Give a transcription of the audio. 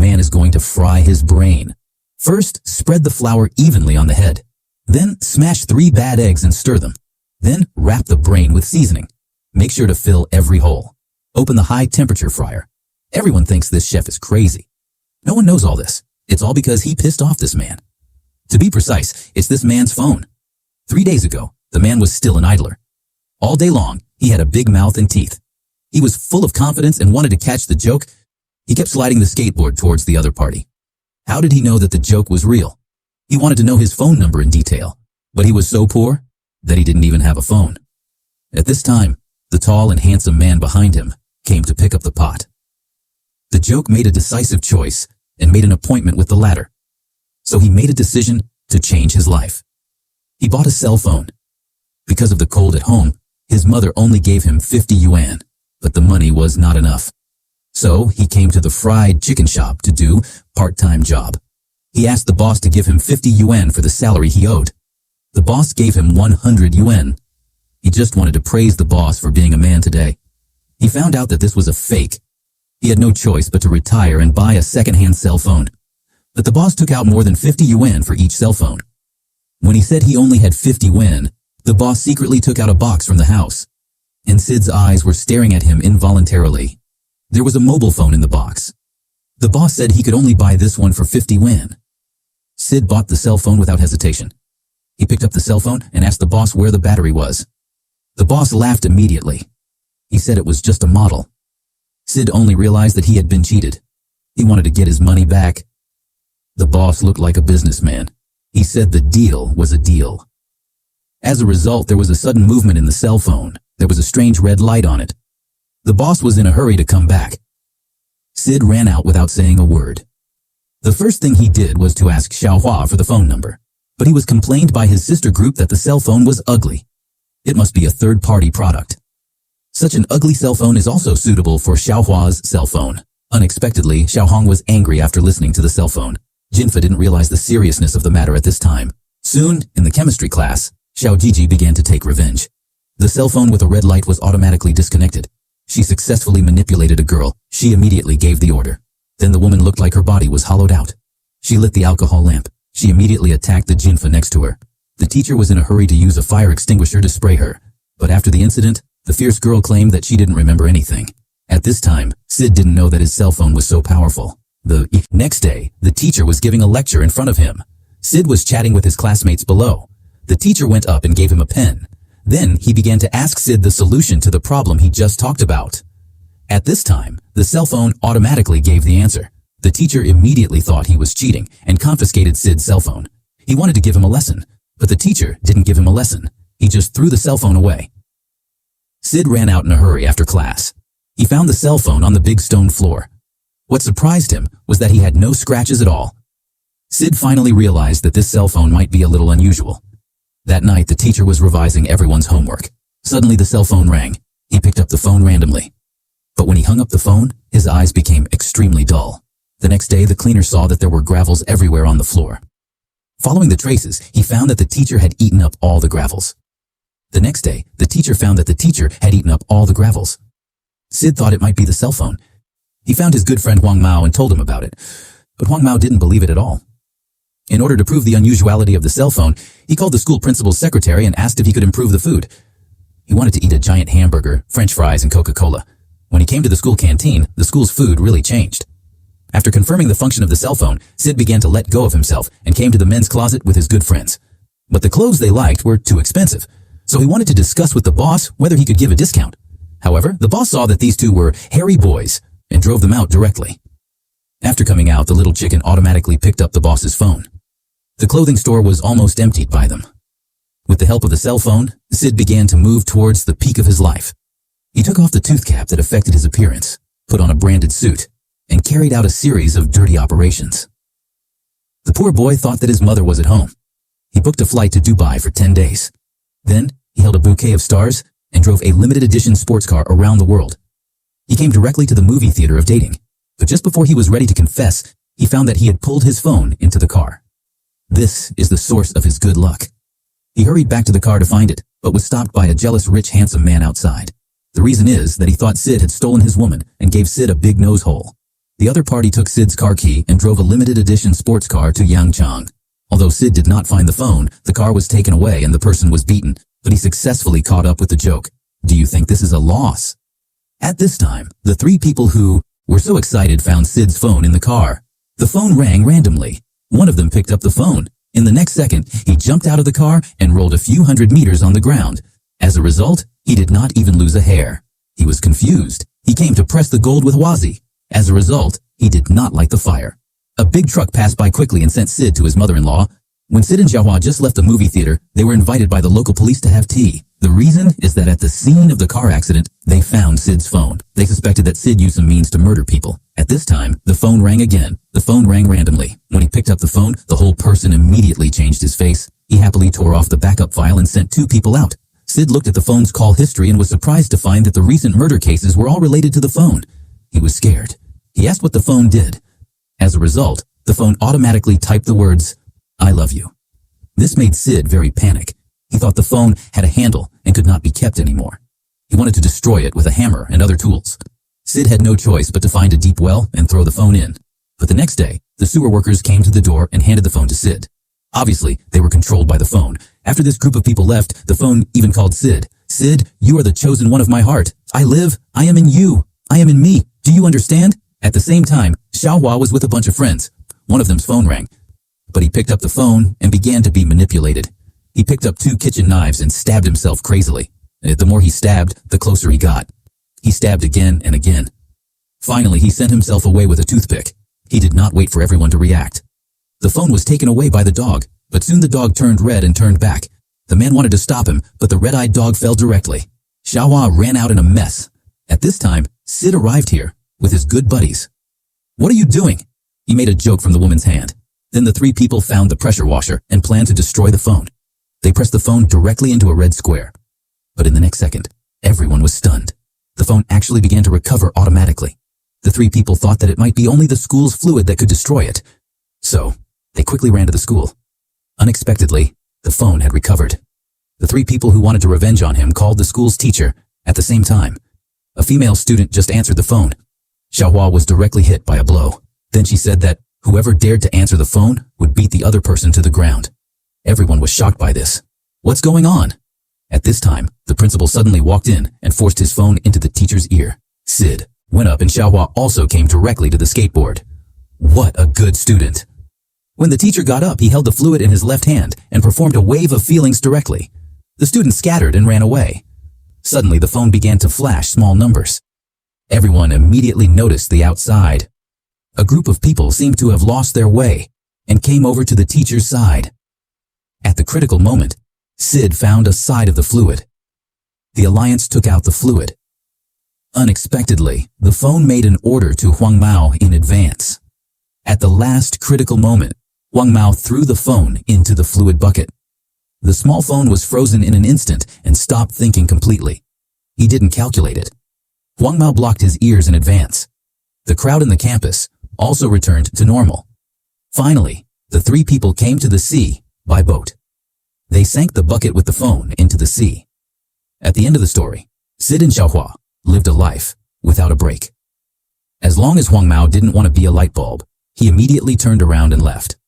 man is going to fry his brain. First, spread the flour evenly on the head. Then, smash 3 bad eggs and stir them. Then, wrap the brain with seasoning. Make sure to fill every hole. Open the high-temperature fryer. Everyone thinks this chef is crazy. No one knows all this. It's all because he pissed off this man. To be precise, it's this man's phone. 3 days ago, the man was still an idler. All day long, he had a big mouth and teeth. He was full of confidence and wanted to catch the joke. He kept sliding the skateboard towards the other party. How did he know that the joke was real? He wanted to know his phone number in detail, but he was so poor that he didn't even have a phone. At this time, the tall and handsome man behind him came to pick up the pot. The joke made a decisive choice and made an appointment with the latter. So he made a decision to change his life. He bought a cell phone. Because of the cold at home, his mother only gave him 50 yuan, but the money was not enough. So he came to the fried chicken shop to do part-time job. He asked the boss to give him 50 yuan for the salary he owed. The boss gave him 100 yuan. He just wanted to praise the boss for being a man today. He found out that this was a fake. He had no choice but to retire and buy a second-hand cell phone. But the boss took out more than 50 yuan for each cell phone. When he said he only had 50 yuan, the boss secretly took out a box from the house. And Sid's eyes were staring at him involuntarily. There was a mobile phone in the box. The boss said he could only buy this one for 50 yuan. Sid bought the cell phone without hesitation. He picked up the cell phone and asked the boss where the battery was. The boss laughed immediately. He said it was just a model. Sid only realized that he had been cheated. He wanted to get his money back. The boss looked like a businessman. He said the deal was a deal. As a result, there was a sudden movement in the cell phone. There was a strange red light on it. The boss was in a hurry to come back. Sid ran out without saying a word. The first thing he did was to ask Xiaohua for the phone number, but he was complained by his sister group that the cell phone was ugly. It must be a third-party product. Such an ugly cell phone is also suitable for Xiaohua's cell phone. Unexpectedly, Xiaohong was angry after listening to the cell phone. Jinfa didn't realize the seriousness of the matter at this time. Soon, in the chemistry class, Xiao Jiji began to take revenge. The cell phone with a red light was automatically disconnected. She successfully manipulated a girl. She immediately gave the order. Then the woman looked like her body was hollowed out. She lit the alcohol lamp. She immediately attacked the Jinfa next to her. The teacher was in a hurry to use a fire extinguisher to spray her. But after the incident, the fierce girl claimed that she didn't remember anything. At this time, Sid didn't know that his cell phone was so powerful. The next day, the teacher was giving a lecture in front of him. Sid was chatting with his classmates below. The teacher went up and gave him a pen. Then he began to ask Sid the solution to the problem he just talked about. At this time, the cell phone automatically gave the answer. The teacher immediately thought he was cheating and confiscated Sid's cell phone. He wanted to give him a lesson, but the teacher didn't give him a lesson. He just threw the cell phone away. Sid ran out in a hurry after class. He found the cell phone on the big stone floor. What surprised him was that he had no scratches at all. Sid finally realized that this cell phone might be a little unusual. That night, the teacher was revising everyone's homework. Suddenly, the cell phone rang. He picked up the phone randomly. But when he hung up the phone, his eyes became extremely dull. The next day, the cleaner saw that there were gravels everywhere on the floor. Following the traces, he found that the teacher had eaten up all the gravels. The next day, the teacher found that the teacher had eaten up all the gravels. Sid thought it might be the cell phone. He found his good friend Huang Mao and told him about it, but Huang Mao didn't believe it at all. In order to prove the unusuality of the cell phone, he called the school principal's secretary and asked if he could improve the food. He wanted to eat a giant hamburger, French fries, and Coca-Cola. When he came to the school canteen, the school's food really changed. After confirming the function of the cell phone, Sid began to let go of himself and came to the men's closet with his good friends. But the clothes they liked were too expensive, so he wanted to discuss with the boss whether he could give a discount. However, the boss saw that these two were hairy boys and drove them out directly. After coming out, the little chicken automatically picked up the boss's phone. The clothing store was almost emptied by them. With the help of the cell phone, Sid began to move towards the peak of his life. He took off the tooth cap that affected his appearance, put on a branded suit, and carried out a series of dirty operations. The poor boy thought that his mother was at home. He booked a flight to Dubai for 10 days. Then, he held a bouquet of stars and drove a limited edition sports car around the world. He came directly to the movie theater of dating, but just before he was ready to confess, he found that he had pulled his phone into the car. This is the source of his good luck. He hurried back to the car to find it, but was stopped by a jealous, rich, handsome man outside. The reason is that he thought Sid had stolen his woman and gave Sid a big nose hole. The other party took Sid's car key and drove a limited edition sports car to Yangchang. Although Sid did not find the phone, the car was taken away and the person was beaten, but he successfully caught up with the joke. Do you think this is a loss? At this time, the three people who were so excited found Sid's phone in the car. The phone rang randomly. One of them picked up the phone. In the next second, he jumped out of the car and rolled a few hundred meters on the ground. As a result, he did not even lose a hair. He was confused. He came to press the gold with Wazi. As a result, he did not light the fire. A big truck passed by quickly and sent Sid to his mother-in-law. When Sid and Xiaohua just left the movie theater, they were invited by the local police to have tea. The reason is that at the scene of the car accident, they found Sid's phone. They suspected that Sid used some means to murder people. At this time, the phone rang again. The phone rang randomly. When he picked up the phone, the whole person immediately changed his face. He happily tore off the backup file and sent 2 people out. Sid looked at the phone's call history and was surprised to find that the recent murder cases were all related to the phone. He was scared. He asked what the phone did. As a result, the phone automatically typed the words, "I love you." This made Sid very panic. He thought the phone had a handle and could not be kept anymore. He wanted to destroy it with a hammer and other tools. Sid had no choice but to find a deep well and throw the phone in. But the next day, the sewer workers came to the door and handed the phone to Sid. Obviously, they were controlled by the phone. After this group of people left, the phone even called Sid. "Sid, you are the chosen one of my heart. I live. I am in you. I am in me. Do you understand?" At the same time, Xiaohua was with a bunch of friends. One of them's phone rang. But he picked up the phone and began to be manipulated. He picked up 2 kitchen knives and stabbed himself crazily. The more he stabbed, the closer he got. He stabbed again and again. Finally, he sent himself away with a toothpick. He did not wait for everyone to react. The phone was taken away by the dog, but soon the dog turned red and turned back. The man wanted to stop him, but the red-eyed dog fell directly. Xiaohua ran out in a mess. At this time, Sid arrived here with his good buddies. "What are you doing?" He made a joke from the woman's hand. Then the 3 people found the pressure washer and planned to destroy the phone. They pressed the phone directly into a red square. But in the next second, everyone was stunned. The phone actually began to recover automatically. The 3 people thought that it might be only the school's fluid that could destroy it. So, they quickly ran to the school. Unexpectedly, the phone had recovered. The 3 people who wanted to revenge on him called the school's teacher. At the same time, a female student just answered the phone. Xiaohua was directly hit by a blow. Then she said that whoever dared to answer the phone would beat the other person to the ground. Everyone was shocked by this. What's going on? At this time, the principal suddenly walked in and forced his phone into the teacher's ear. Sid went up and Xiaohua also came directly to the skateboard. What a good student. When the teacher got up, he held the fluid in his left hand and performed a wave of feelings directly. The student scattered and ran away. Suddenly, the phone began to flash small numbers. Everyone immediately noticed the outside. A group of people seemed to have lost their way and came over to the teacher's side. At the critical moment, Sid found a side of the fluid. The Alliance took out the fluid. Unexpectedly, the phone made an order to Huang Mao in advance. At the last critical moment, Huang Mao threw the phone into the fluid bucket. The small phone was frozen in an instant and stopped thinking completely. He didn't calculate it. Huang Mao blocked his ears in advance. The crowd in the campus also returned to normal. Finally, the 3 people came to the sea by boat. They sank the bucket with the phone into the sea. At the end of the story, Sid and Xiaohua lived a life without a break. As long as Huang Mao didn't want to be a light bulb, he immediately turned around and left.